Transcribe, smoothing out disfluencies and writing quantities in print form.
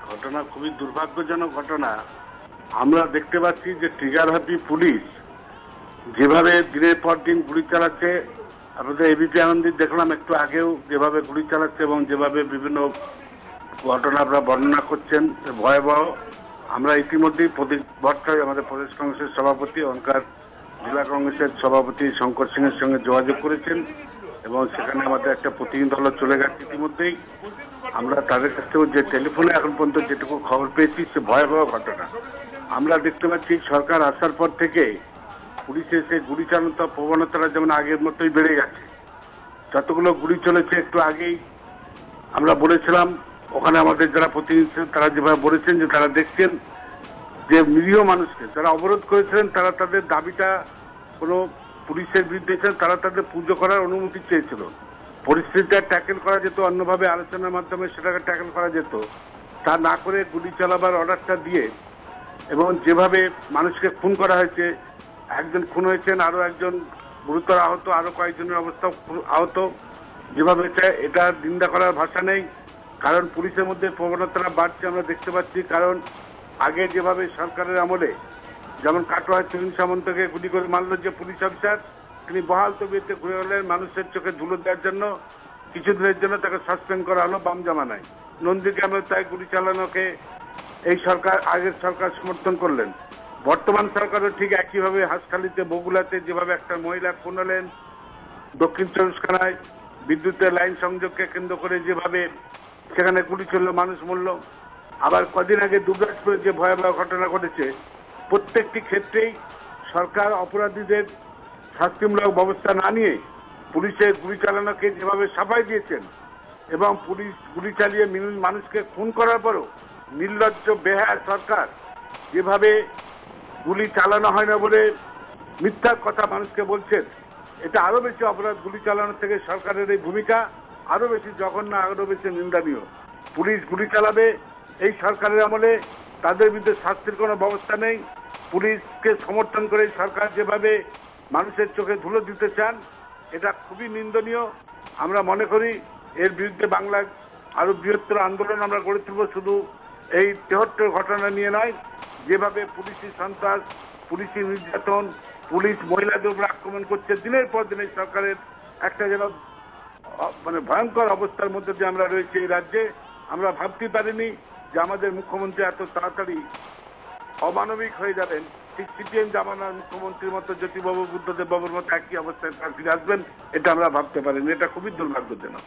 ঘটনা খুবই দুর্ভাগ্যজনক ঘটনা। আমরা দেখতে পাচ্ছি যে ট্রিগার হ্যাপি পুলিশ যেভাবে দিনের পর দিন গুলি চালাচ্ছে। আপনাদের এবিপি আনন্দ দেখলাম একটু আগেও যেভাবে গুলি চালাচ্ছে এবং যেভাবে বিভিন্ন ঘটনা আপনারা বর্ণনা করছেন ভয়াবহ। আমরা ইতিমধ্যেই প্রদীপ ভট্টাচার্য আমাদের প্রদেশ কংগ্রেসের সভাপতি, ওখানকার জেলা কংগ্রেসের সভাপতি শঙ্কর সিং এর সঙ্গে যোগাযোগ করেছেন এবং সেখানে আমাদের একটা প্রতিনিধি দল চলে গেছে ইতিমধ্যেই। আমরা তাদের কাছ থেকে যে টেলিফোনে এখন পর্যন্ত যেটুকু খবর পেয়েছি সে ভয়াবহ ঘটনা। আমরা দেখতে পাচ্ছি সরকার আসার পর থেকে পুলিশের সেই গুলি চালানোর প্রবণতাটা যেমন আগের মতোই বেড়ে গেছে। যতগুলো গুলি চলেছে একটু আগেই আমরা বলেছিলাম, ওখানে আমাদের যারা প্রতিনিধি তারা যেভাবে বলেছেন যে তারা দেখছেন যে নিরীহ মানুষকে যারা অবরোধ করেছিলেন তারা তাদের দাবিটা কোনো পুলিশের বিরুদ্ধে তারা তাদের পুজো করার অনুমতি চেয়েছিল। পরিস্থিতিটা ট্যাকেল করা যেত অন্যভাবে, আলোচনার মাধ্যমে সেটাকে ট্যাকেল করা যেত। তা না করে গুলি চালাবার অর্ডারটা দিয়ে এবং যেভাবে মানুষকে খুন করা হয়েছে, একজন খুন হয়েছেন, আরো একজন গুরুতর আহত, আরো কয়েকজনের অবস্থা আহত, যেভাবে এটা নিন্দা করার ভাষা নেই। কারণ পুলিশের মধ্যে প্রবণতাটা বাড়ছে আমরা দেখতে পাচ্ছি। কারণ আগে যেভাবে সরকারের আমলে যেমন কাটোয়া তরুণ সামন্তকে গুলি করে মারল যে পুলিশ অফিসার, তিনি বহাল তবিয়তে ঘুরে গেলেন মানুষের চোখে ধুলো দেওয়ার জন্য, কিছুদিনের জন্য তাকে সাসপেন্ড করা হলো বাম জামানায়। নন্দীগ্রামে তাই গুলি চালানোকে এই সরকার, আগের সরকার সমর্থন করলেন। বর্তমান সরকারও ঠিক একইভাবে হাঁসখালিতে বগুলাতে যেভাবে একটা মহিলা খুন হলেন, দক্ষিণ চব্বিশ পরগনায় বিদ্যুতের লাইন সংযোগকে কেন্দ্র করে যেভাবে সেখানে গুলি চললো, মানুষ মরল। আবার কদিন আগে দুবরাজপুরে যে ভয়াবহ ঘটনা ঘটেছে, প্রত্যেকটি ক্ষেত্রেই সরকার অপরাধীদের শাস্তিমূলক ব্যবস্থা না নিয়ে পুলিশের গুলি চালানোকে যেভাবে সাফাই দিয়েছেন এবং পুলিশ গুলি চালিয়ে মানুষকে খুন করার পরও নির্লজ্জ বেহায়া সরকার যেভাবে গুলি চালানো হয় না বলে মিথ্যা কথা মানুষকে বলছেন, এটা আরো বেশি অপরাধ। গুলি চালানো থেকে সরকারের এই ভূমিকা আরো বেশি জঘন্য, আরো বেশি নিন্দনীয়। পুলিশ গুলি চালাবে এই সরকারের আমলে, তাদের বিরুদ্ধে শাস্তির কোনো ব্যবস্থা নেই। পুলিশকে সমর্থন করে সরকার যেভাবে মানুষের চোখে ধুলো দিতে চান, এটা খুবই নিন্দনীয়। আমরা মনে করি এর বিরুদ্ধে বাংলায় আরো বৃহত্তর আন্দোলন আমরা গড়ে তুলব, শুধু এই ৭৩ ঘটনা নিয়ে নয়। যেভাবে পুলিশি সন্ত্রাস, পুলিশি নির্যাতন, পুলিশ মহিলাদের উপর আক্রমণ করছে, দিনের পর দিন এই সরকারের একটা যেন মানে ভয়ঙ্কর অবস্থার মধ্যে দিয়ে আমরা রয়েছে এই রাজ্যে। আমরা ভাবতে পারিনি যে আমাদের মুখ্যমন্ত্রী এত তাড়াতাড়ি অমানবিক হয়ে যাবেন। ঠিক সিপিএম জামানার মুখ্যমন্ত্রীর মতো, জ্যোতিবাবু বুদ্ধদেব বাবুর মতো একই অবস্থায় ফিরে আসবেন, এটা আমরা ভাবতে পারিনি। এটা খুবই দুর্ভাগ্যজনক।